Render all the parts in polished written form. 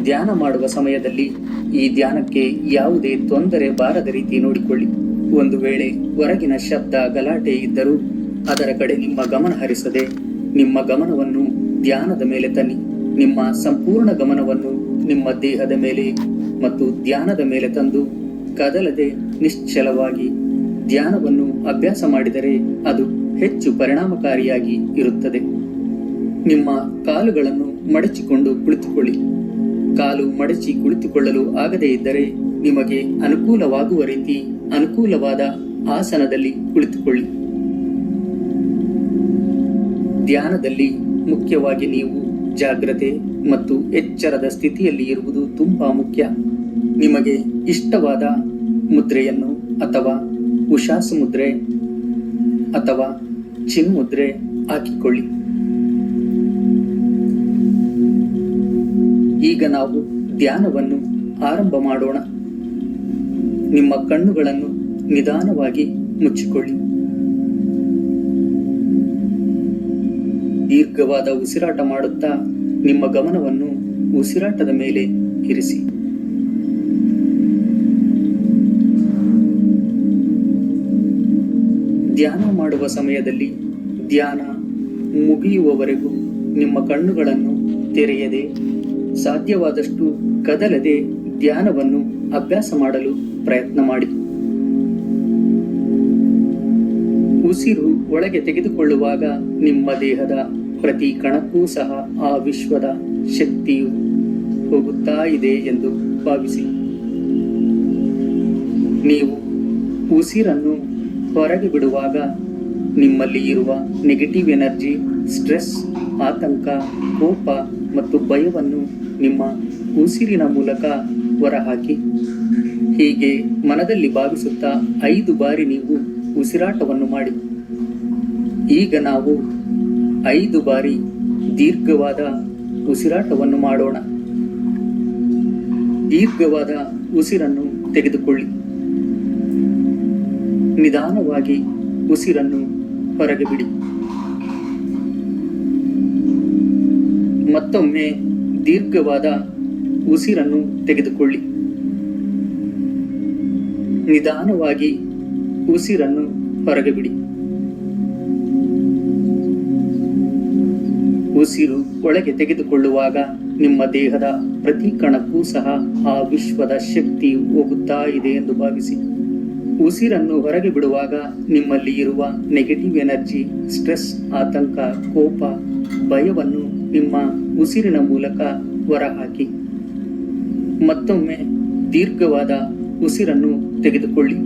ಧ್ಯಾನ ಮಾಡುವ ಸಮಯದಲ್ಲಿ ಈ ಧ್ಯಾನಕ್ಕೆ ಯಾವುದೇ ತೊಂದರೆ ಬಾರದ ರೀತಿ ನೋಡಿಕೊಳ್ಳಿ. ಒಂದು ವೇಳೆ ಹೊರಗಿನ ಶಬ್ದ ಗಲಾಟೆ ಇದ್ದರೂ ಅದರ ಕಡೆ ನಿಮ್ಮ ಗಮನ ಹರಿಸದೆ ನಿಮ್ಮ ಗಮನವನ್ನು ಧ್ಯಾನದ ಮೇಲೆ ತನ್ನಿ. ನಿಮ್ಮ ಸಂಪೂರ್ಣ ಗಮನವನ್ನು ನಿಮ್ಮ ದೇಹದ ಮೇಲೆ ಮತ್ತು ಧ್ಯಾನದ ಮೇಲೆ ತಂದು ಕದಲದೆ ನಿಶ್ಚಲವಾಗಿ ಧ್ಯಾನವನ್ನು ಅಭ್ಯಾಸ ಮಾಡಿದರೆ ಅದು ಹೆಚ್ಚು ಪರಿಣಾಮಕಾರಿಯಾಗಿ ಇರುತ್ತದೆ. ನಿಮ್ಮ ಕಾಲುಗಳನ್ನು ಮಡಚಿಕೊಂಡು ಕುಳಿತುಕೊಳ್ಳಿ. ಕಾಲು ಮಡಚಿ ಕುಳಿತುಕೊಳ್ಳಲು ಆಗದೇ ಇದ್ದರೆ ನಿಮಗೆ ಅನುಕೂಲವಾಗುವ ರೀತಿ ಅನುಕೂಲವಾದ ಆಸನದಲ್ಲಿ ಕುಳಿತುಕೊಳ್ಳಿ. ಧ್ಯಾನದಲ್ಲಿ ಮುಖ್ಯವಾಗಿ ನೀವು ಜಾಗ್ರತೆ ಮತ್ತು ಎಚ್ಚರದ ಸ್ಥಿತಿಯಲ್ಲಿ ಇರುವುದು ತುಂಬಾ ಮುಖ್ಯ. ನಿಮಗೆ ಇಷ್ಟವಾದ ಮುದ್ರೆಯನ್ನು ಅಥವಾ ಉಶಾಸ ಮುದ್ರೆ ಅಥವಾ ಚಿನ್ಮುದ್ರೆ ಹಾಕಿಕೊಳ್ಳಿ. ಈಗ ನಾವು ಧ್ಯಾನವನ್ನು ಆರಂಭ ಮಾಡೋಣ. ನಿಮ್ಮ ಕಣ್ಣುಗಳನ್ನು ನಿಧಾನವಾಗಿ ಮುಚ್ಚಿಕೊಳ್ಳಿ. ದೀರ್ಘವಾದ ಉಸಿರಾಟ ಮಾಡುತ್ತಾ ನಿಮ್ಮ ಗಮನವನ್ನು ಉಸಿರಾಟದ ಮೇಲೆ ಇರಿಸಿ. ಧ್ಯಾನ ಮಾಡುವ ಸಮಯದಲ್ಲಿ ಧ್ಯಾನ ಮುಗಿಯುವವರೆಗೂ ನಿಮ್ಮ ಕಣ್ಣುಗಳನ್ನು ತೆರೆಯದೆ ಸಾಧ್ಯವಾದಷ್ಟು ಕದಲದೆ ಧ್ಯಾನವನ್ನು ಅಭ್ಯಾಸ ಮಾಡಲು ಪ್ರಯತ್ನ ಮಾಡಿ. ಉಸಿರು ಒಳಗೆ ತೆಗೆದುಕೊಳ್ಳುವಾಗ ನಿಮ್ಮ ದೇಹದ ಪ್ರತಿ ಕಣಕ್ಕೂ ಸಹ ಆ ವಿಶ್ವದ ಶಕ್ತಿಯು ಹೋಗುತ್ತಾ ಇದೆ ಎಂದು ಭಾವಿಸಿ. ನೀವು ಉಸಿರನ್ನು ಹೊರಗೆ ಬಿಡುವಾಗ ನಿಮ್ಮಲ್ಲಿ ಇರುವ ನೆಗೆಟಿವ್ ಎನರ್ಜಿ, ಸ್ಟ್ರೆಸ್, ಆತಂಕ, ಕೋಪ ಮತ್ತು ಭಯವನ್ನು ನಿಮ್ಮ ಉಸಿರಿನ ಮೂಲಕ ಹೊರಹಾಕಿ. ಹೀಗೆ ಮನದಲ್ಲಿ ಭಾವಿಸುತ್ತಾ 5 ಬಾರಿ ನೀವು ಉಸಿರಾಟವನ್ನು ಮಾಡಿ. ಈಗ ನಾವು 5 ಬಾರಿ ದೀರ್ಘವಾದ ಉಸಿರಾಟವನ್ನು ಮಾಡೋಣ. ದೀರ್ಘವಾದ ಉಸಿರನ್ನು ತೆಗೆದುಕೊಳ್ಳಿ. ನಿಧಾನವಾಗಿ ಉಸಿರನ್ನು ಹೊರಗೆ ಬಿಡಿ. ಮತ್ತೊಮ್ಮೆ ದೀರ್ಘವಾದ ಉಸಿರನ್ನು ತೆಗೆದುಕೊಳ್ಳಿ. ನಿಧಾನವಾಗಿ ಉಸಿರನ್ನು ಹೊರಗೆ ಬಿಡಿ. ಉಸಿರು ಒಳಗೆ ತೆಗೆದುಕೊಳ್ಳುವಾಗ ನಿಮ್ಮ ದೇಹದ ಪ್ರತಿ ಕಣಕ್ಕೂ ಸಹ ಆ ವಿಶ್ವದ ಶಕ್ತಿಯು ಹೋಗುತ್ತಾ ಇದೆ ಎಂದು ಭಾವಿಸಿ. ಉಸಿರನ್ನು ಹೊರಗೆ ಬಿಡುವಾಗ ನಿಮ್ಮಲ್ಲಿ ಇರುವ ನೆಗೆಟಿವ್ ಎನರ್ಜಿ, ಸ್ಟ್ರೆಸ್, ಆತಂಕ, ಕೋಪ, ಭಯವನ್ನು ನಿಮ್ಮ ಉಸಿರಿನ ಮೂಲಕ ಹೊರಹಾಕಿ. ಮತ್ತೊಮ್ಮೆ ದೀರ್ಘವಾದ ಉಸಿರನ್ನು ತೆಗೆದುಕೊಳ್ಳಿ.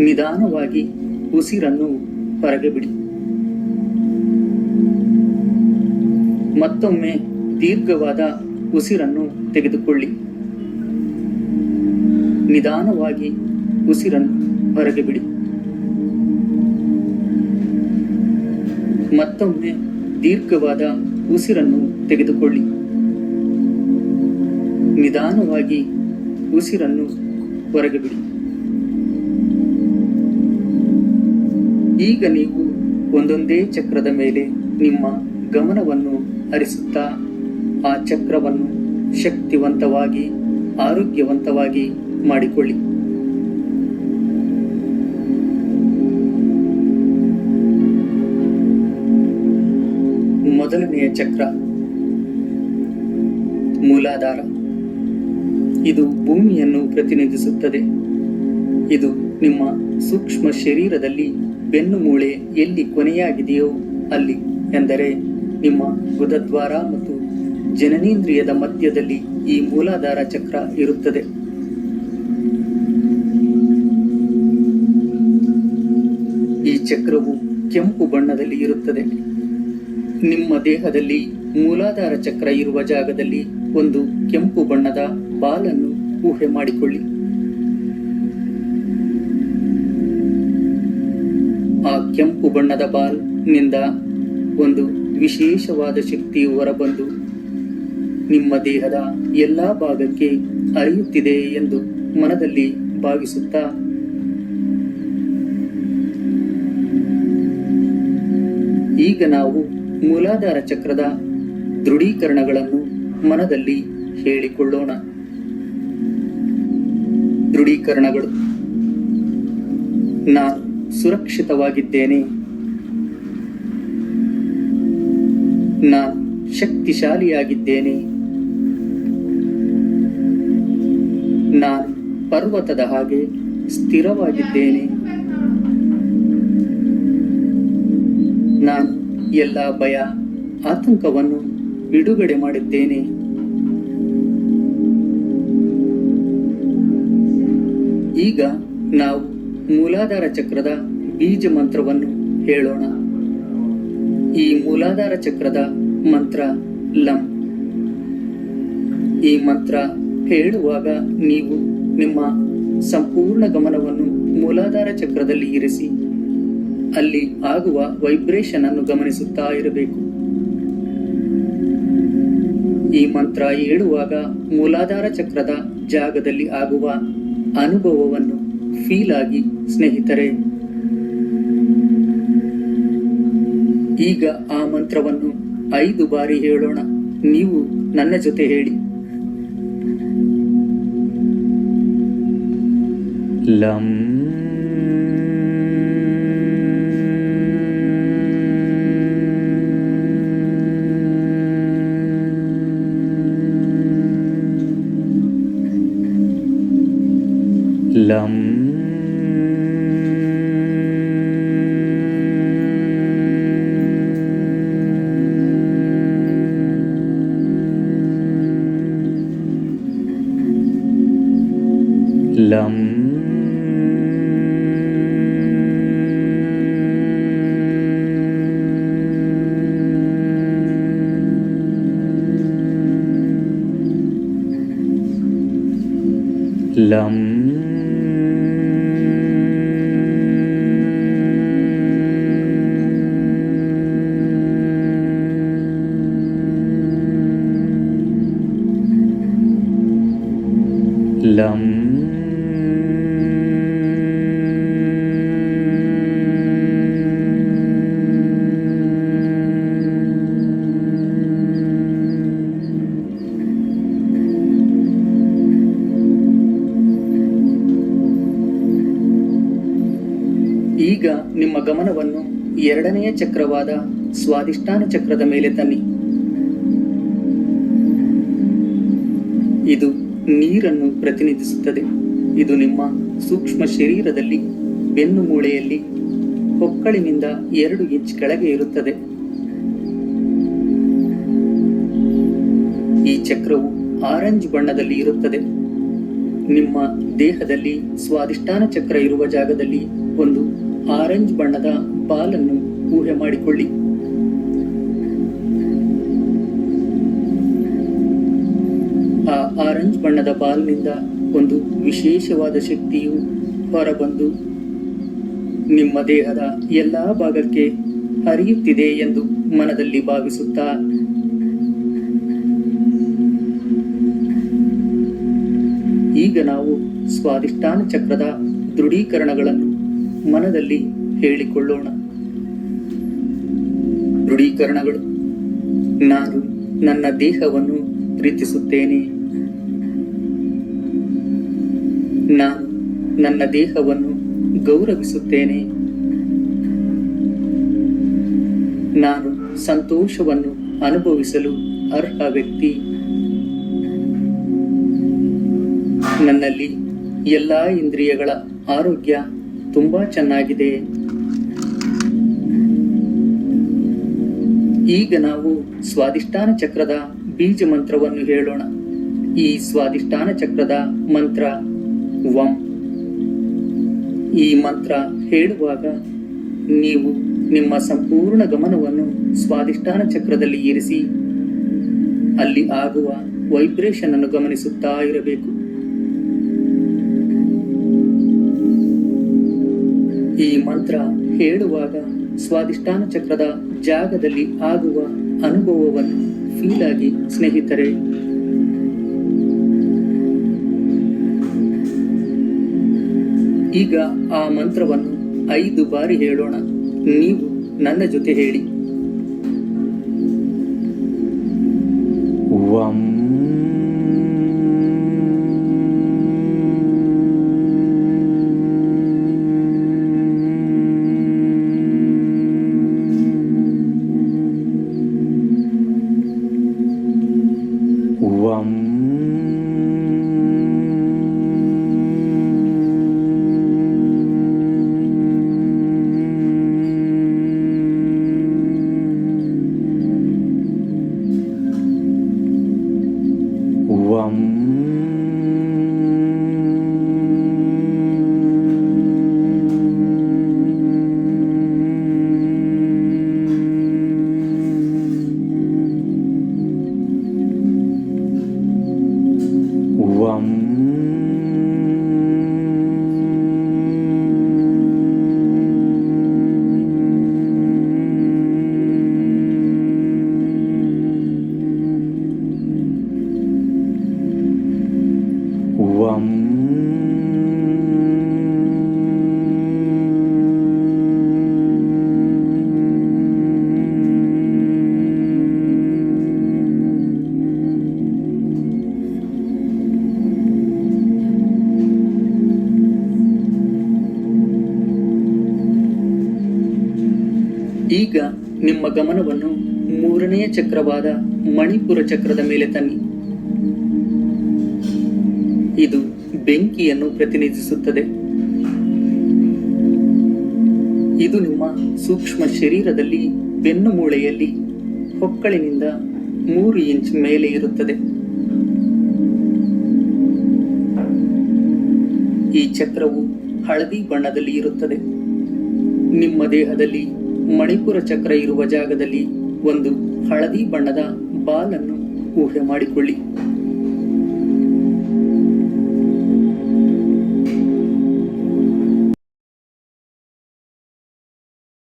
ನಿಧಾನವಾಗಿ ಉಸಿರನ್ನು ಹೊರಗೆ ಬಿಡಿ. ಮತ್ತೊಮ್ಮೆ ದೀರ್ಘವಾದ ಉಸಿರನ್ನು ತೆಗೆದುಕೊಳ್ಳಿ. ನಿಧಾನವಾಗಿ ಉಸಿರನ್ನು ಹೊರಗೆ ಬಿಡಿ. ಮತ್ತೊಮ್ಮೆ ದೀರ್ಘವಾದ ಉಸಿರನ್ನು ತೆಗೆದುಕೊಳ್ಳಿ. ನಿಧಾನವಾಗಿ ಉಸಿರನ್ನು ಹೊರಗೆ ಬಿಡಿ. ಈಗ ನೀವು ಒಂದೊಂದೇ ಚಕ್ರದ ಮೇಲೆ ನಿಮ್ಮ ಗಮನವನ್ನು ಹರಿಸುತ್ತಾ ಆ ಚಕ್ರವನ್ನು ಶಕ್ತಿವಂತವಾಗಿ, ಆರೋಗ್ಯವಂತವಾಗಿ ಮಾಡಿಕೊಳ್ಳಿ. ಮೊದಲನೆಯ ಚಕ್ರ ಮೂಲಾಧಾರ. ಇದು ಭೂಮಿಯನ್ನು ಪ್ರತಿನಿಧಿಸುತ್ತದೆ. ಇದು ನಿಮ್ಮ ಸೂಕ್ಷ್ಮ ಶರೀರದಲ್ಲಿ ಬೆನ್ನು ಮೂಳೆ ಎಲ್ಲಿ ಕೊನೆಯಾಗಿದೆಯೋ ಅಲ್ಲಿ, ಎಂದರೆ ನಿಮ್ಮ ಗುದದ್ವಾರ ಮತ್ತು ಜನನೇಂದ್ರಿಯದ ಮಧ್ಯದಲ್ಲಿ ಈ ಮೂಲಾಧಾರ ಚಕ್ರ ಇರುತ್ತದೆ. ಈ ಚಕ್ರವು ಕೆಂಪು ಬಣ್ಣದಲ್ಲಿ ಇರುತ್ತದೆ. ನಿಮ್ಮ ದೇಹದಲ್ಲಿ ಮೂಲಾಧಾರ ಚಕ್ರ ಇರುವ ಜಾಗದಲ್ಲಿ ಒಂದು ಕೆಂಪು ಬಣ್ಣದ ಬಾಲನ್ನು ಊಹೆ ಮಾಡಿಕೊಳ್ಳಿ. ಆ ಕೆಂಪು ಬಣ್ಣದ ಬಾಲ್ ನಿಂದ ಒಂದು ವಿಶೇಷವಾದ ಶಕ್ತಿಯು ಹೊರಬಂದು ನಿಮ್ಮ ದೇಹದ ಎಲ್ಲಾ ಭಾಗಕ್ಕೆ ಹರಿಯುತ್ತಿದೆ ಎಂದು ಮನದಲ್ಲಿ ಭಾವಿಸುತ್ತಾ ಈಗ ನಾವು ಮೂಲಾಧಾರ ಚಕ್ರದ ದೃಢೀಕರಣಗಳನ್ನು ಮನದಲ್ಲಿ ಹೇಳಿಕೊಳ್ಳೋಣ. ದೃಢೀಕರಣಗಳು. ನಾನು ಸುರಕ್ಷಿತವಾಗಿದ್ದೇನೆ. ನಾನು ಶಕ್ತಿಶಾಲಿಯಾಗಿದ್ದೇನೆ. ನಾನು ಪರ್ವತದ ಹಾಗೆ ಸ್ಥಿರವಾಗಿದ್ದೇನೆ. ನಾನು ಎಲ್ಲ ಭಯ, ಆತಂಕವನ್ನು ಬಿಡುಗಡೆ ಮಾಡಿದ್ದೇನೆ. ಈಗ ನಾವು ಮೂಲಾಧಾರ ಚಕ್ರದ ಬೀಜ ಮಂತ್ರವನ್ನು ಹೇಳೋಣ. ಈ ಮೂಲಾಧಾರ ಚಕ್ರದ ಮಂತ್ರ ಲಂ. ಈ ಮಂತ್ರ ಹೇಳುವಾಗ ನೀವು ನಿಮ್ಮ ಸಂಪೂರ್ಣ ಗಮನವನ್ನು ಮೂಲಾಧಾರ ಚಕ್ರದಲ್ಲಿ ಇರಿಸಿ ಅಲ್ಲಿ ಆಗುವ ವೈಬ್ರೇಷನ್ ಅನ್ನು ಗಮನಿಸುತ್ತಾ ಇರಬೇಕು. ಈ ಮಂತ್ರ ಹೇಳುವಾಗ ಮೂಲಾಧಾರ ಚಕ್ರದ ಜಾಗದಲ್ಲಿ ಆಗುವ ಅನುಭವವನ್ನು ಫೀಲ್ ಆಗಿ ಸ್ನೇಹಿತರೆ. ಈಗ ಆ ಮಂತ್ರವನ್ನು 5 ಬಾರಿ ಹೇಳೋಣ. ನೀವು ನನ್ನ ಜೊತೆ ಹೇಳಿ. ಲಂ. ಲಂ. ಲಂ. ಲಂ. ಲಂ. ಈಗ ನಿಮ್ಮ ಗಮನವನ್ನು 2ನೆಯ ಚಕ್ರವಾದ ಸ್ವಾದಿಷ್ಠಾನ ಚಕ್ರದ ಮೇಲೆ ತನ್ನಿ. ಇದು ನೀರನ್ನು ಪ್ರತಿನಿಧಿಸುತ್ತದೆ. ಇದು ನಿಮ್ಮ ಸೂಕ್ಷ್ಮ ಶರೀರದಲ್ಲಿ ಬೆನ್ನು ಮೂಳೆಯಲ್ಲಿ ಹೊಕ್ಕಳಿನಿಂದ 2 ಇಂಚ್ ಕೆಳಗೆ ಇರುತ್ತದೆ. ಈ ಚಕ್ರವು ಆರೆಂಜ್ ಬಣ್ಣದಲ್ಲಿ ಇರುತ್ತದೆ. ನಿಮ್ಮ ದೇಹದಲ್ಲಿ ಸ್ವಾದಿಷ್ಠಾನ ಚಕ್ರ ಇರುವ ಜಾಗದಲ್ಲಿ ಒಂದು ಆರೆಂಜ್ ಬಣ್ಣದ ಬಾಲನ್ನು ಊಹೆ ಮಾಡಿಕೊಳ್ಳಿ. ಆ ಆರೆಂಜ್ ಬಣ್ಣದ ಬಾಲ್ನಿಂದ ಒಂದು ವಿಶೇಷವಾದ ಶಕ್ತಿಯು ಹೊರಬಂದು ನಿಮ್ಮ ದೇಹದ ಎಲ್ಲಾ ಭಾಗಕ್ಕೆ ಹರಿಯುತ್ತಿದೆ ಎಂದು ಮನದಲ್ಲಿ ಭಾವಿಸುತ್ತಾ ಈಗ ನಾವು ಸ್ವಾದಿಷ್ಠಾನ ಚಕ್ರದ ದೃಢೀಕರಣಗಳನ್ನು ಮನದಲ್ಲಿ ಹೇಳಿಕೊಳ್ಳೋಣ. ದೃಢೀಕರಣಗಳು. ನಾನು ನನ್ನ ದೇಹವನ್ನು ಪ್ರೀತಿಸುತ್ತೇನೆ. ನಾನು ನನ್ನ ದೇಹವನ್ನು ಗೌರವಿಸುತ್ತೇನೆ. ನಾನು ಸಂತೋಷವನ್ನು ಅನುಭವಿಸಲು ಅರ್ಹ ವ್ಯಕ್ತಿ. ನನ್ನಲ್ಲಿ ಎಲ್ಲಾ ಇಂದ್ರಿಯಗಳ ಆರೋಗ್ಯ ತುಂಬಾ ಚೆನ್ನಾಗಿದೆ. ಈಗ ನಾವು ಸ್ವಾದಿಷ್ಠಾನ ಚಕ್ರದ ಬೀಜ ಮಂತ್ರವನ್ನು ಹೇಳೋಣ. ಈ ಸ್ವಾದಿಷ್ಠಾನ ಚಕ್ರದ ಮಂತ್ರ ವಂ. ಈ ಮಂತ್ರ ಹೇಳುವಾಗ ನೀವು ನಿಮ್ಮ ಸಂಪೂರ್ಣ ಗಮನವನ್ನು ಸ್ವಾದಿಷ್ಠಾನ ಚಕ್ರದಲ್ಲಿ ಇರಿಸಿ ಅಲ್ಲಿ ಆಗುವ ವೈಬ್ರೇಷನ್ ಅನ್ನು ಗಮನಿಸುತ್ತಾ ಇರಬೇಕು. ಈ ಮಂತ್ರ ಹೇಳುವಾಗ ಸ್ವಾದಿಷ್ಠಾನ ಚಕ್ರದ ಜಾಗದಲ್ಲಿ ಆಗುವ ಅನುಭವವನ್ನು ಫೀಲ್ ಆಗಿ ಸ್ನೇಹಿತರೆ. ಈಗ ಆ ಮಂತ್ರವನ್ನು 5 ಬಾರಿ ಹೇಳೋಣ. ನೀವು ನನ್ನ ಜೊತೆ ಹೇಳಿ. ವಂ. ಈಗ ನಿಮ್ಮ ಗಮನವನ್ನು ಮೂರನೆಯ ಚಕ್ರವಾದ ಮಣಿಪುರ ಚಕ್ರದ ಮೇಲೆ ತನ್ನಿ. ಇದು ಬೆಂಕಿಯನ್ನು ಪ್ರತಿನಿಧಿಸುತ್ತದೆ. ಇದು ನಿಮ್ಮ ಸೂಕ್ಷ್ಮ ಶರೀರದಲ್ಲಿ ಬೆನ್ನು ಮೂಳೆಯಲ್ಲಿ ಹೊಕ್ಕಳಿನಿಂದ 3 ಇಂಚ್ ಮೇಲೆ ಇರುತ್ತದೆ. ಈ ಚಕ್ರವು ಹಳದಿ ಬಣ್ಣದಲ್ಲಿ ಇರುತ್ತದೆ. ನಿಮ್ಮ ದೇಹದಲ್ಲಿ ಮಣಿಪುರ ಚಕ್ರ ಇರುವ ಜಾಗದಲ್ಲಿ ಒಂದು ಹಳದಿ ಬಣ್ಣದ ಬಾಲ್ ಅನ್ನು ಊಹೆ ಮಾಡಿಕೊಳ್ಳಿ.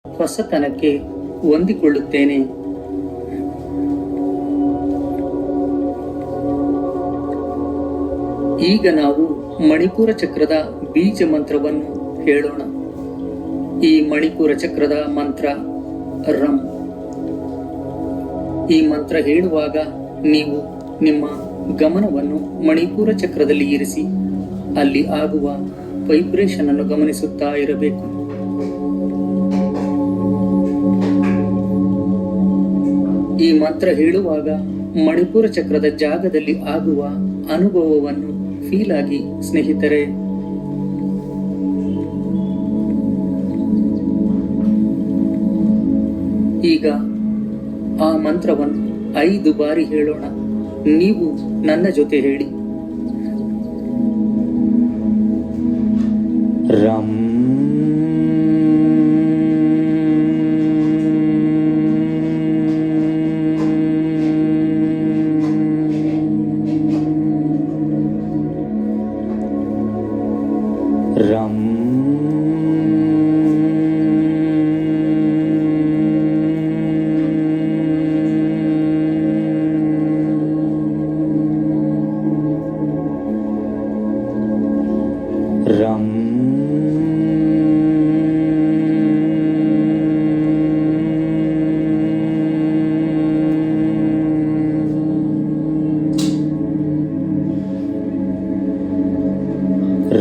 ಹೊಸತನಕ್ಕೆ ಹೊಂದಿಕೊಳ್ಳುತ್ತೇನೆ. ಈಗ ನಾವು ಮಣಿಪುರ ಚಕ್ರದ ಬೀಜ ಮಂತ್ರವನ್ನು ಹೇಳೋಣ. ಈ ಮಣಿಪುರ ಚಕ್ರದ ಮಂತ್ರ ರಂ. ಈ ಮಂತ್ರ ಹೇಳುವಾಗ ನೀವು ನಿಮ್ಮ ಗಮನವನ್ನು ಮಣಿಪುರ ಚಕ್ರದಲ್ಲಿ ಇರಿಸಿ ಅಲ್ಲಿ ಆಗುವ ವೈಬ್ರೇಷನ್ ಅನ್ನು ಗಮನಿಸುತ್ತಾ ಇರಬೇಕು. ಈ ಮಂತ್ರ ಹೇಳುವಾಗ ಮಣಿಪುರ ಚಕ್ರದ ಜಾಗದಲ್ಲಿ ಆಗುವ ಅನುಭವವನ್ನು ಫೀಲ್ ಆಗಿ ಸ್ನೇಹಿತರೆ. ಈಗ ಆ ಮಂತ್ರವನ್ನು 5 ಬಾರಿ ಹೇಳೋಣ. ನೀವು ನನ್ನ ಜೊತೆ ಹೇಳಿ. ರಂ ರಂ ರಂ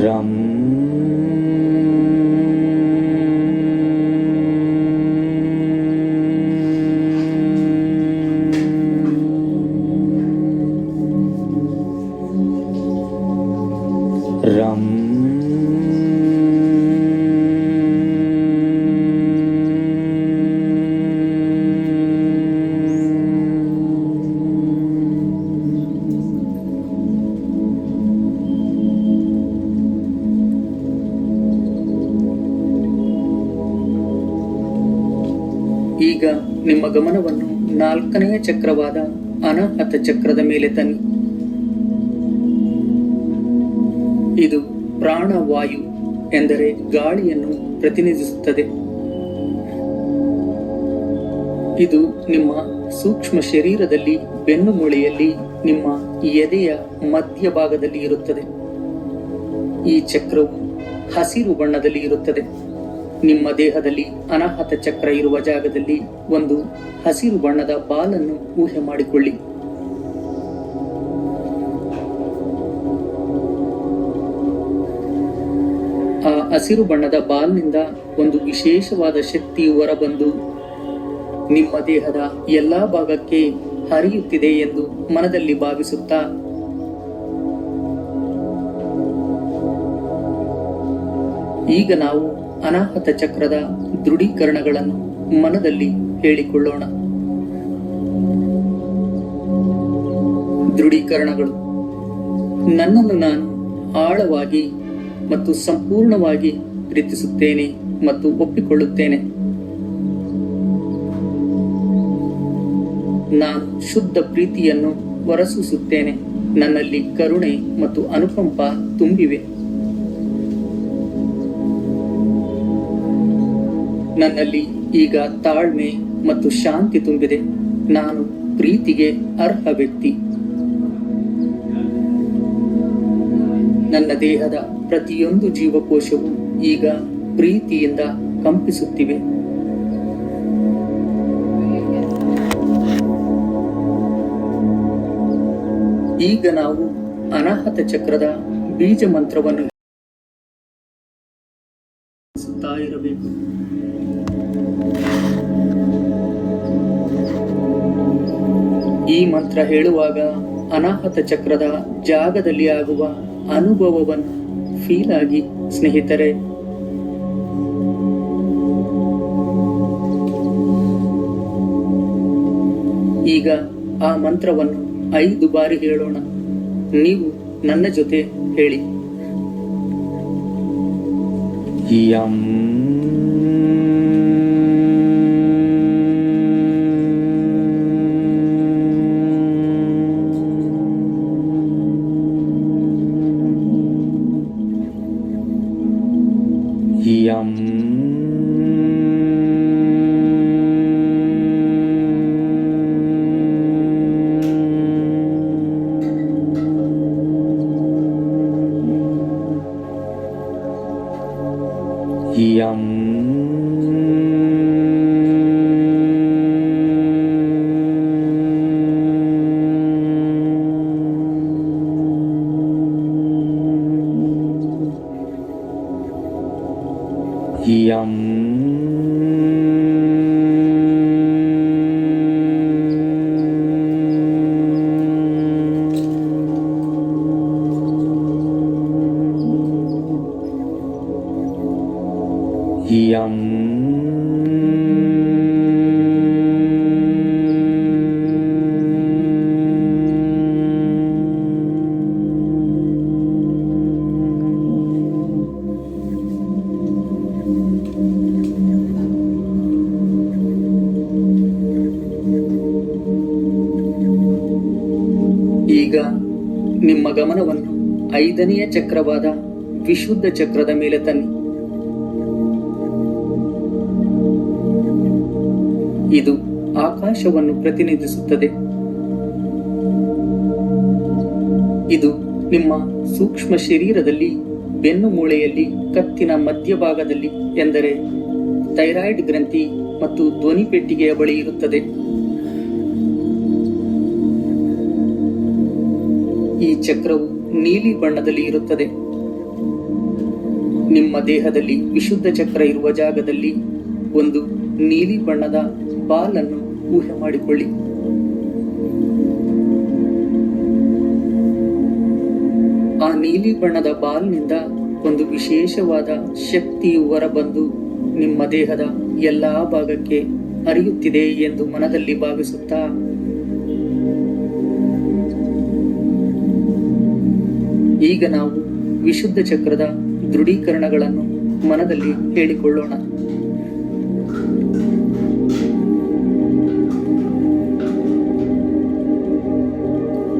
ರಂ ರಂ ಈಗ ನಿಮ್ಮ ಗಮನವನ್ನು 4ನೆಯ ಚಕ್ರವಾದ ಅನಾಹತ ಚಕ್ರದ ಮೇಲೆ ತನ್ನಿ. ಇದು ಪ್ರಾಣವಾಯು ಎಂದರೆ ಗಾಳಿಯನ್ನು ಪ್ರತಿನಿಧಿಸುತ್ತದೆ. ಇದು ನಿಮ್ಮ ಸೂಕ್ಷ್ಮ ಶರೀರದಲ್ಲಿ ಬೆನ್ನು ಮೂಳೆಯಲ್ಲಿ ನಿಮ್ಮ ಎದೆಯ ಮಧ್ಯಭಾಗದಲ್ಲಿ ಇರುತ್ತದೆ. ಈ ಚಕ್ರವು ಹಸಿರು ಬಣ್ಣದಲ್ಲಿ ಇರುತ್ತದೆ. ನಿಮ್ಮ ದೇಹದಲ್ಲಿ ಅನಾಹತ ಚಕ್ರ ಇರುವ ಜಾಗದಲ್ಲಿ ಒಂದು ಹಸಿರು ಬಣ್ಣದ ಬಾಲನ್ನು ಊಹೆ ಮಾಡಿಕೊಳ್ಳಿ. ಆ ಹಸಿರು ಬಣ್ಣದ ಬಾಲ್ನಿಂದ ಒಂದು ವಿಶೇಷವಾದ ಶಕ್ತಿಯು ಹೊರಬಂದು ನಿಮ್ಮ ದೇಹದ ಎಲ್ಲಾ ಭಾಗಕ್ಕೆ ಹರಿಯುತ್ತಿದೆ ಎಂದು ಮನದಲ್ಲಿ ಭಾವಿಸುತ್ತಾ ಈಗ ನಾವು ಅನಾಹತ ಚಕ್ರದ ದೃಢೀಕರಣಗಳನ್ನು ಮನದಲ್ಲಿ ಹೇಳಿಕೊಳ್ಳೋಣ. ದೃಢೀಕರಣಗಳು: ನನ್ನನ್ನು ನಾನು ಆಳವಾಗಿ ಮತ್ತು ಸಂಪೂರ್ಣವಾಗಿ ಪ್ರೀತಿಸುತ್ತೇನೆ ಮತ್ತು ಒಪ್ಪಿಕೊಳ್ಳುತ್ತೇನೆ. ನಾನು ಶುದ್ಧ ಪ್ರೀತಿಯನ್ನು ಹೊರಸೂಸುತ್ತೇನೆ. ನನ್ನಲ್ಲಿ ಕರುಣೆ ಮತ್ತು ಅನುಕಂಪ ತುಂಬಿವೆ. ನನ್ನಲ್ಲಿ ಈಗ ತಾಳ್ಮೆ ಮತ್ತು ಶಾಂತಿ ತುಂಬಿದೆ. ನಾನು ಪ್ರೀತಿಗೆ ಅರ್ಹ ವ್ಯಕ್ತಿ. ನನ್ನ ದೇಹದ ಪ್ರತಿಯೊಂದು ಜೀವಕೋಶವು ಈಗ ಪ್ರೀತಿಯಿಂದ ಕಂಪಿಸುತ್ತಿವೆ. ಈಗ ನಾವು ಅನಾಹತ ಚಕ್ರದ ಬೀಜ ಮಂತ್ರವನ್ನು ಇರಬೇಕು. ಈ ಮಂತ್ರ ಹೇಳುವಾಗ ಅನಾಹತ ಚಕ್ರದ ಜಾಗದಲ್ಲಿ ಆಗುವ ಅನುಭವವನ್ನು ಫೀಲ್ ಆಗಿ ಸ್ನೇಹಿತರೆ. ಈಗ ಆ ಮಂತ್ರವನ್ನು 5 ಬಾರಿ ಹೇಳೋಣ. ನೀವು ನನ್ನ ಜೊತೆ ಹೇಳಿ. M M M M M ಈಗ ನಿಮ್ಮ ಗಮನವನ್ನು 5ನೆಯ ಚಕ್ರವಾದ ವಿಶುದ್ಧ ಚಕ್ರದ ಮೇಲೆ ತನ್ನಿ. ಇದು ಆಕಾಶವನ್ನು ಪ್ರತಿನಿಧಿಸುತ್ತದೆ. ಇದು ನಿಮ್ಮ ಸೂಕ್ಷ್ಮ ಶರೀರದಲ್ಲಿ ಬೆನ್ನು ಮೂಳೆಯಲ್ಲಿ ಕತ್ತಿನ ಮಧ್ಯಭಾಗದಲ್ಲಿ, ಎಂದರೆ ಥೈರಾಯ್ಡ್ ಗ್ರಂಥಿ ಮತ್ತು ಧ್ವನಿ ಪೆಟ್ಟಿಗೆಯ ಬಳಿ ಇರುತ್ತದೆ. ಈ ಚಕ್ರವು ನೀಲಿ ಬಣ್ಣದಲ್ಲಿ ಇರುತ್ತದೆ. ನಿಮ್ಮ ದೇಹದಲ್ಲಿ ವಿಶುದ್ಧ ಚಕ್ರ ಇರುವ ಜಾಗದಲ್ಲಿ ಒಂದು ನೀಲಿ ಬಣ್ಣದ ಬಾಲ್ ಅನ್ನು ಊಹೆ ಮಾಡಿಕೊಳ್ಳಿ. ಆ ನೀಲಿ ಬಣ್ಣದ ಬಾಲ್ನಿಂದ ಒಂದು ವಿಶೇಷವಾದ ಶಕ್ತಿಯು ಹೊರಬಂದು ನಿಮ್ಮ ದೇಹದ ಎಲ್ಲಾ ಭಾಗಕ್ಕೆ ಹರಿಯುತ್ತಿದೆ ಎಂದು ಮನದಲ್ಲಿ ಭಾವಿಸುತ್ತಾ ಈಗ ನಾವು ವಿಶುದ್ಧ ಚಕ್ರದ ದೃಢೀಕರಣಗಳನ್ನು ಮನದಲ್ಲಿ ಹೇಳಿಕೊಳ್ಳೋಣ.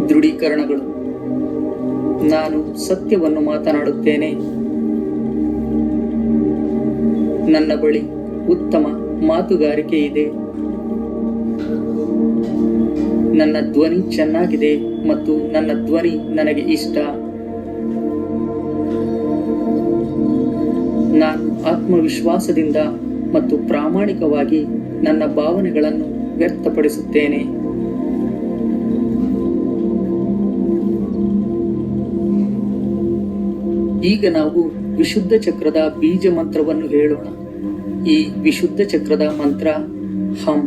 ದೃಢೀಕರಣಗಳು. ನಾನು ಸತ್ಯವನ್ನು ಮಾತನಾಡುತ್ತೇನೆ. ನನ್ನ ಬಳಿ ಉತ್ತಮ ಮಾತುಗಾರಿಕೆ ಇದೆ. ನನ್ನ ಧ್ವನಿ ಚೆನ್ನಾಗಿದೆ ಮತ್ತು ನನ್ನ ಧ್ವನಿ ನನಗೆ ಇಷ್ಟ. ನಾನು ಆತ್ಮವಿಶ್ವಾಸದಿಂದ ಮತ್ತು ಪ್ರಾಮಾಣಿಕವಾಗಿ ನನ್ನ ಭಾವನೆಗಳನ್ನು ವ್ಯಕ್ತಪಡಿಸುತ್ತೇನೆ. ಈಗ ನಾವು ವಿಶುದ್ಧ ಚಕ್ರದ ಬೀಜ ಮಂತ್ರವನ್ನು ಹೇಳೋಣ. ಈ ವಿಶುದ್ಧ ಚಕ್ರದ ಮಂತ್ರ ಹಂ.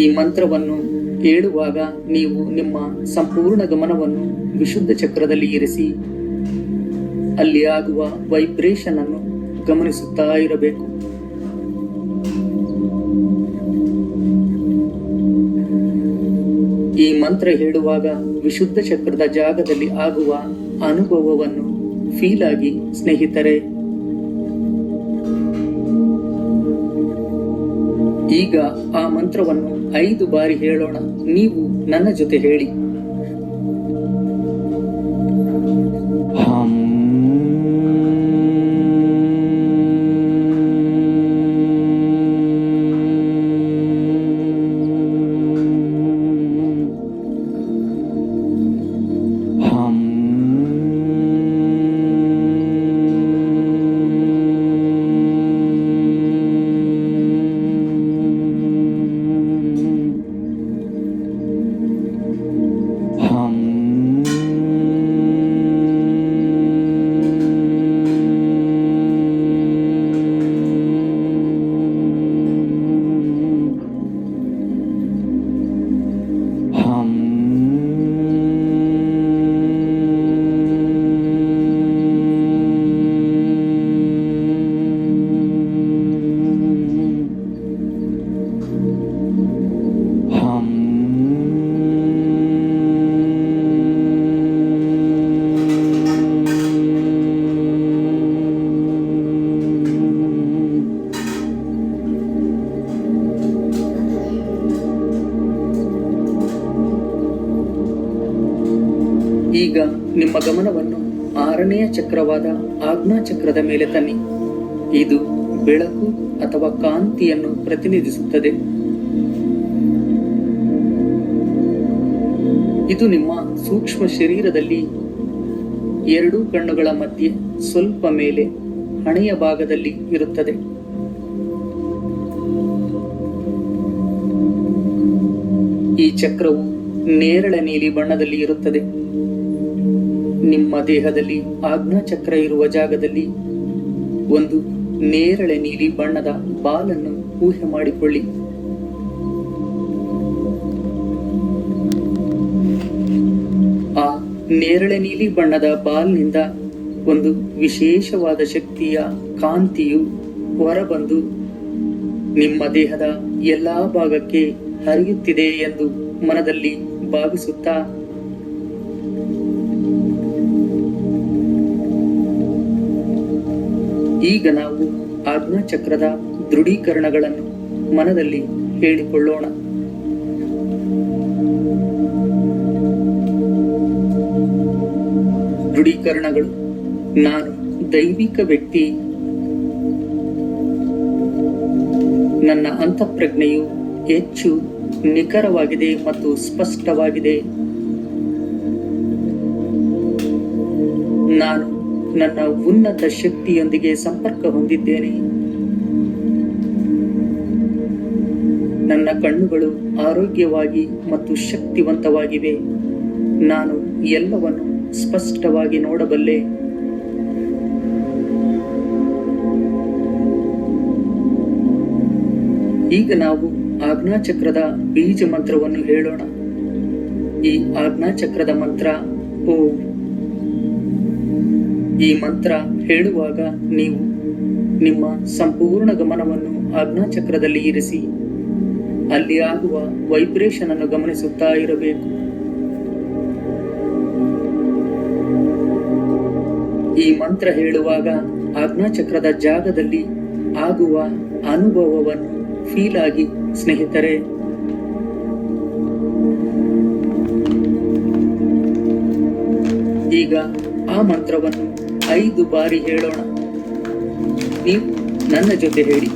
ಈ ಮಂತ್ರವನ್ನು ಹೇಳುವಾಗ ನೀವು ನಿಮ್ಮ ಸಂಪೂರ್ಣ ಗಮನವನ್ನು ವಿಶುದ್ಧ ಚಕ್ರದಲ್ಲಿ ಇರಿಸಿ ಅಲ್ಲಿ ಆಗುವ ವೈಬ್ರೇಷನ್ ಅನ್ನು ಗಮನಿಸುತ್ತಾ ಇರಬೇಕು. ಈ ಮಂತ್ರ ಹೇಳುವಾಗ ವಿಶುದ್ಧ ಚಕ್ರದ ಜಾಗದಲ್ಲಿ ಆಗುವ ಅನುಭವವನ್ನು ಫೀಲ್ ಆಗಿ ಸ್ನೇಹಿತರೆ. ಈಗ ಆ ಮಂತ್ರವನ್ನು 5 ಬಾರಿ ಹೇಳೋಣ. ನೀವು ನನ್ನ ಜೊತೆ ಹೇಳಿ. ಹಂ ಹಂ ನಿಮ್ಮ ಗಮನವನ್ನು 6ನೆಯ ಚಕ್ರವಾದ ಆಜ್ಞಾ ಚಕ್ರದ ಮೇಲೆ ತನ್ನಿ. ಇದು ಬೆಳಕು ಅಥವಾ ಕಾಂತಿಯನ್ನು ಪ್ರತಿನಿಧಿಸುತ್ತದೆ. ಇದು ನಿಮ್ಮ ಸೂಕ್ಷ್ಮ ಶರೀರದಲ್ಲಿ 2 ಕಣ್ಣುಗಳ ಮಧ್ಯೆ ಸ್ವಲ್ಪ ಮೇಲೆ ಹಣೆಯ ಭಾಗದಲ್ಲಿ ಇರುತ್ತದೆ. ಈ ಚಕ್ರವು ನೇರಳೆ ನೀಲಿ ಬಣ್ಣದಲ್ಲಿ ಇರುತ್ತದೆ. ನಿಮ್ಮ ದೇಹದಲ್ಲಿ ಆಜ್ಞಾ ಚಕ್ರ ಇರುವ ಜಾಗದಲ್ಲಿ ಒಂದು ನೇರಳೆ ನೀಲಿ ಬಣ್ಣದ ಬಾಲನ್ನು ಊಹೆ ಮಾಡಿಕೊಳ್ಳಿ. ಆ ನೇರಳೆ ನೀಲಿ ಬಣ್ಣದ ಬಾಲ್ನಿಂದ ಒಂದು ವಿಶೇಷವಾದ ಶಕ್ತಿಯ ಕಾಂತಿಯು ಹೊರಬಂದು ನಿಮ್ಮ ದೇಹದ ಎಲ್ಲಾ ಭಾಗಕ್ಕೆ ಹರಿಯುತ್ತಿದೆ ಎಂದು ಮನದಲ್ಲಿ ಭಾವಿಸುತ್ತಾ ಈಗ ನಾವು ಆಜ್ಞಾ ಚಕ್ರದ ದೃಢೀಕರಣಗಳನ್ನು ಮನದಲ್ಲಿ ಹೇಳಿಕೊಳ್ಳೋಣ. ದೃಢೀಕರಣಗಳು: ನಾನು ದೈವಿಕ ವ್ಯಕ್ತಿ. ನನ್ನ ಅಂತಃಪ್ರಜ್ಞೆಯು ಹೆಚ್ಚು ನಿಖರವಾಗಿದೆ ಮತ್ತು ಸ್ಪಷ್ಟವಾಗಿದೆ. ನಾನು ನನ್ನ ಉನ್ನತ ಶಕ್ತಿಯೊಂದಿಗೆ ಸಂಪರ್ಕ ಹೊಂದಿದ್ದೇನೆ. ನನ್ನ ಕಣ್ಣುಗಳು ಆರೋಗ್ಯವಾಗಿ ಮತ್ತು ಶಕ್ತಿವಂತವಾಗಿವೆ. ನಾನು ಎಲ್ಲವನ್ನು ಸ್ಪಷ್ಟವಾಗಿ ನೋಡಬಲ್ಲೆ. ಈಗ ನಾವು ಆಜ್ಞಾಚಕ್ರದ ಬೀಜ ಮಂತ್ರವನ್ನು ಹೇಳೋಣ. ಈ ಆಜ್ಞಾಚಕ್ರದ ಮಂತ್ರ ಓಂ. ಈ ಮಂತ್ರ ಹೇಳುವಾಗ ನೀವು ನಿಮ್ಮ ಸಂಪೂರ್ಣ ಗಮನವನ್ನು ಆಜ್ಞಾಚಕ್ರದಲ್ಲಿ ಇರಿಸಿ ಅಲ್ಲಿ ಆಗುವ ವೈಬ್ರೇಷನ್ ಅನ್ನು ಗಮನಿಸುತ್ತಾ ಇರಬೇಕು. ಈ ಮಂತ್ರ ಹೇಳುವಾಗ ಆಜ್ಞಾಚಕ್ರದ ಜಾಗದಲ್ಲಿ ಆಗುವ ಅನುಭವವನ್ನು ಫೀಲ್ ಆಗಿ ಸ್ನೇಹಿತರೆ. ಈಗ ಆ ಮಂತ್ರವನ್ನು 5 ಬಾರಿ ಹೇಳೋಣ. ನೀವು ನನ್ನ ಜೊತೆ ಹೇಳಿ.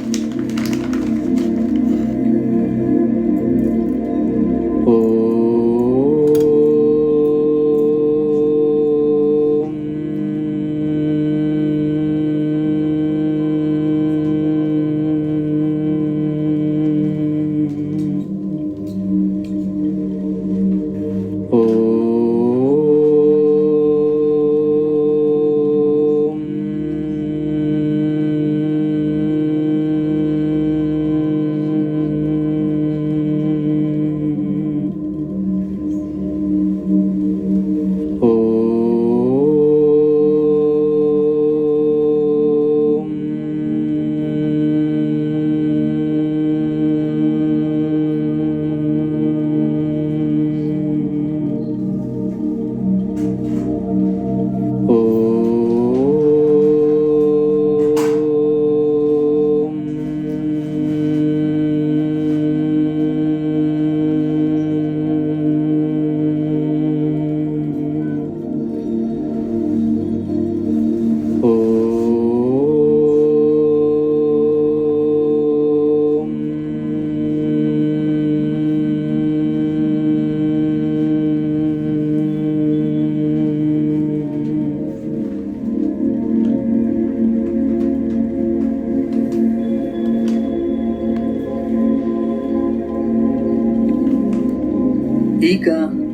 ಈಗ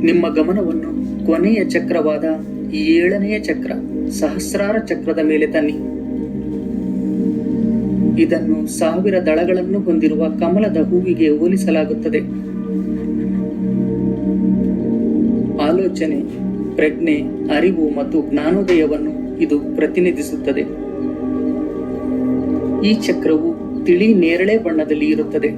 ನಿಮ್ಮ ಗಮನವನ್ನು ಕೊನೆಯ ಚಕ್ರವಾದ 7ನೆಯ ಚಕ್ರ ಸಹಸ್ರಾರ ಚಕ್ರದ ಮೇಲೆ ತನ್ನಿ. ಇದನ್ನು 1000 ದಳಗಳನ್ನು ಹೊಂದಿರುವ ಕಮಲದ ಹೂವಿಗೆ ಹೋಲಿಸಲಾಗುತ್ತದೆ. ಆಲೋಚನೆ, ಪ್ರಜ್ಞೆ, ಅರಿವು ಮತ್ತು ಜ್ಞಾನೋದಯವನ್ನು ಇದು ಪ್ರತಿನಿಧಿಸುತ್ತದೆ. ಈ ಚಕ್ರವು ತಿಳಿ ನೇರಳೆ ಬಣ್ಣದಲ್ಲಿ ಇರುತ್ತದೆ.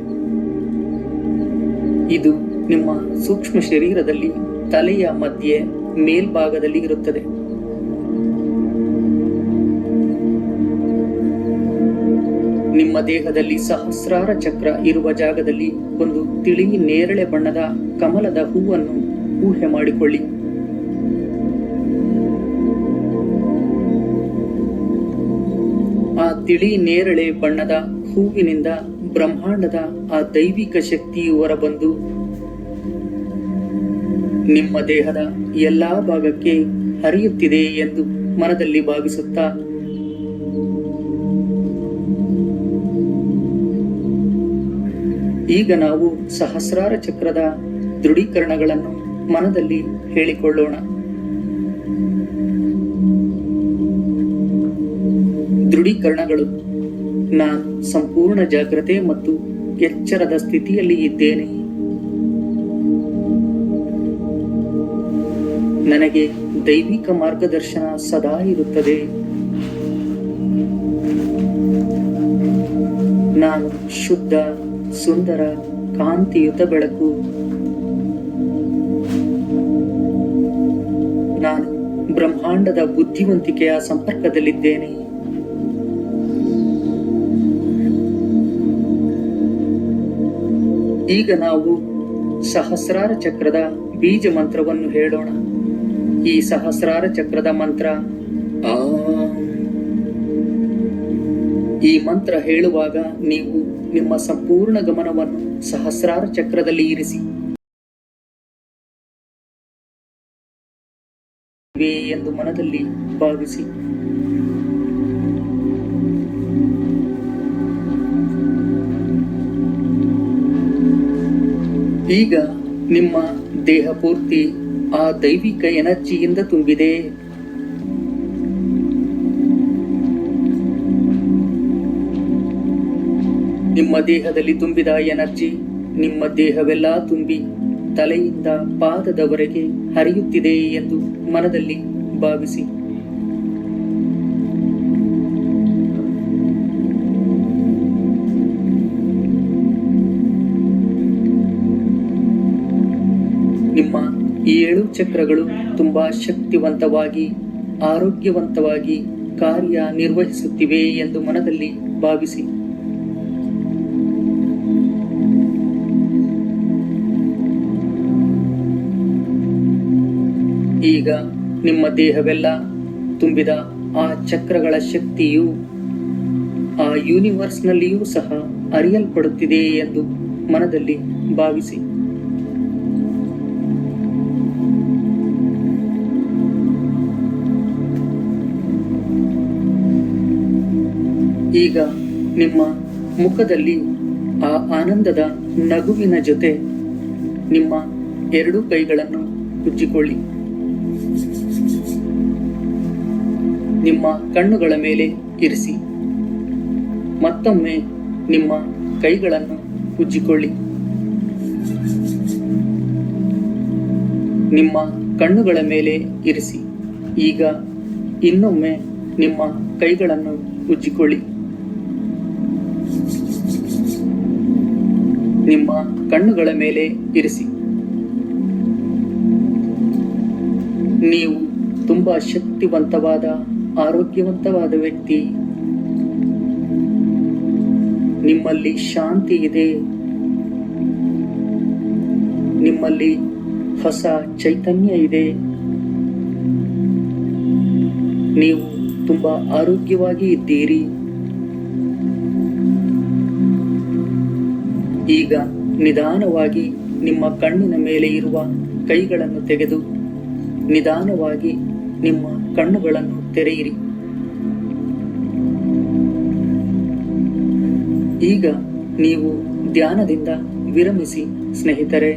ಇದು ನಿಮ್ಮ ಸೂಕ್ಷ್ಮ ಶರೀರದಲ್ಲಿ ತಲೆಯ ಮಧ್ಯೆ ಮೇಲ್ಭಾಗದಲ್ಲಿ ಇರುತ್ತದೆ. ನಿಮ್ಮ ದೇಹದಲ್ಲಿ ಸಹಸ್ರಾರ ಚಕ್ರ ಇರುವ ಜಾಗದಲ್ಲಿ ಒಂದು ತಿಳಿ ನೇರಳೆ ಬಣ್ಣದ ಕಮಲದ ಹೂವನ್ನು ಊಹೆ ಮಾಡಿಕೊಳ್ಳಿ. ಆ ತಿಳಿ ನೇರಳೆ ಬಣ್ಣದ ಹೂವಿನಿಂದ ಬ್ರಹ್ಮಾಂಡದ ಆ ದೈವಿಕ ಶಕ್ತಿಯು ಹೊರಬಂದು ನಿಮ್ಮ ದೇಹದ ಎಲ್ಲಾ ಭಾಗಕ್ಕೆ ಹರಿಯುತ್ತಿದೆ ಎಂದು ಮನದಲ್ಲಿ ಭಾವಿಸುತ್ತಾ ಈಗ ನಾವು ಸಹಸ್ರಾರ ಚಕ್ರದ ದೃಢೀಕರಣಗಳನ್ನು ಮನದಲ್ಲಿ ಹೇಳಿಕೊಳ್ಳೋಣ. ದೃಢೀಕರಣಗಳು: ನಾನು ಸಂಪೂರ್ಣ ಜಾಗ್ರತೆ ಮತ್ತು ಎಚ್ಚರದ ಸ್ಥಿತಿಯಲ್ಲಿ ಇದ್ದೇನೆ. ನನಗೆ ದೈವಿಕ ಮಾರ್ಗದರ್ಶನ ಸದಾ ಇರುತ್ತದೆ. ನಾನು ಶುದ್ಧ, ಸುಂದರ, ಕಾಂತಿಯುತ ಬೆಳಕು. ನಾನು ಬ್ರಹ್ಮಾಂಡದ ಬುದ್ಧಿವಂತಿಕೆಯ ಸಂಪರ್ಕದಲ್ಲಿದ್ದೇನೆ. ಈಗ ನಾವು ಸಹಸ್ರಾರ ಚಕ್ರದ ಬೀಜ ಮಂತ್ರವನ್ನು ಹೇಳೋಣ. ಈ ಸಹಸ್ರಾರ ಚಕ್ರದ ಮಂತ್ರ ಆಂ. ಈ ಮಂತ್ರ ಹೇಳುವಾಗ ನೀವು ನಿಮ್ಮ ಸಂಪೂರ್ಣ ಗಮನವನ್ನು ಸಹಸ್ರಾರ ಚಕ್ರದಲ್ಲಿ ಇರಿಸಿ ಎಂದು ಮನದಲ್ಲಿ ಭಾವಿಸಿ. ಈಗ ನಿಮ್ಮ ದೇಹ ಪೂರ್ತಿ ಆ ದೈವಿಕ ಎನರ್ಜಿಯಿಂದ ತುಂಬಿದೆ. ನಿಮ್ಮ ದೇಹದಲ್ಲಿ ತುಂಬಿದ ಎನರ್ಜಿ ನಿಮ್ಮ ದೇಹವೆಲ್ಲ ತುಂಬಿ ತಲೆಯಿಂದ ಪಾದದವರೆಗೆ ಹರಿಯುತ್ತಿದೆ ಎಂದು ಮನದಲ್ಲಿ ಭಾವಿಸಿ. ನಿಮ್ಮ ಈ 7 ಚಕ್ರಗಳು ತುಂಬಾ ಶಕ್ತಿವಂತವಾಗಿ, ಆರೋಗ್ಯವಂತವಾಗಿ ಕಾರ್ಯ ನಿರ್ವಹಿಸುತ್ತಿವೆ ಎಂದು ಮನದಲ್ಲಿ ಭಾವಿಸಿ. ಈಗ ನಿಮ್ಮ ದೇಹವೆಲ್ಲ ತುಂಬಿದ ಆ ಚಕ್ರಗಳ ಶಕ್ತಿಯು ಆ ಯೂನಿವರ್ಸ್ನಲ್ಲಿಯೂ ಸಹ ಅರಿಯಲ್ಪಡುತ್ತಿದೆ ಎಂದು ಮನದಲ್ಲಿ ಭಾವಿಸಿ. ಈಗ ನಿಮ್ಮ ಮುಖದಲ್ಲಿ ಆ ಆನಂದದ ನಗುವಿನ ಜೊತೆ ನಿಮ್ಮ 2 ಕೈಗಳನ್ನು ಉಜ್ಜಿಕೊಳ್ಳಿ. ನಿಮ್ಮ ಕಣ್ಣುಗಳ ಮೇಲೆ ಇರಿಸಿ. ಮತ್ತೊಮ್ಮೆ ನಿಮ್ಮ ಕೈಗಳನ್ನು ಉಜ್ಜಿಕೊಳ್ಳಿ. ನಿಮ್ಮ ಕಣ್ಣುಗಳ ಮೇಲೆ ಇರಿಸಿ. ಈಗ ಇನ್ನೊಮ್ಮೆ ನಿಮ್ಮ ಕೈಗಳನ್ನು ಉಜ್ಜಿಕೊಳ್ಳಿ. ನಿಮ್ಮ ಕಣ್ಣುಗಳ ಮೇಲೆ ಇರಿಸಿ. ನೀವು ತುಂಬಾ ಶಕ್ತಿವಂತವಾದ, ಆರೋಗ್ಯವಂತವಾದ ವ್ಯಕ್ತಿ. ನಿಮ್ಮಲ್ಲಿ ಶಾಂತಿ ಇದೆ. ನಿಮ್ಮಲ್ಲಿ ಹೊಸ ಚೈತನ್ಯ ಇದೆ. ನೀವು ತುಂಬಾ ಆರೋಗ್ಯವಾಗಿ ಇದ್ದೀರಿ. ಈಗ ನಿಧಾನವಾಗಿ ನಿಮ್ಮ ಕಣ್ಣಿನ ಮೇಲೆ ಇರುವ ಕೈಗಳನ್ನು ತೆಗೆದು ನಿಧಾನವಾಗಿ ನಿಮ್ಮ ಕಣ್ಣುಗಳನ್ನು ತೆರೆಯಿರಿ. ಈಗ ನೀವು ಧ್ಯಾನದಿಂದ ವಿರಮಿಸಿ ಸ್ನೇಹಿತರೆ.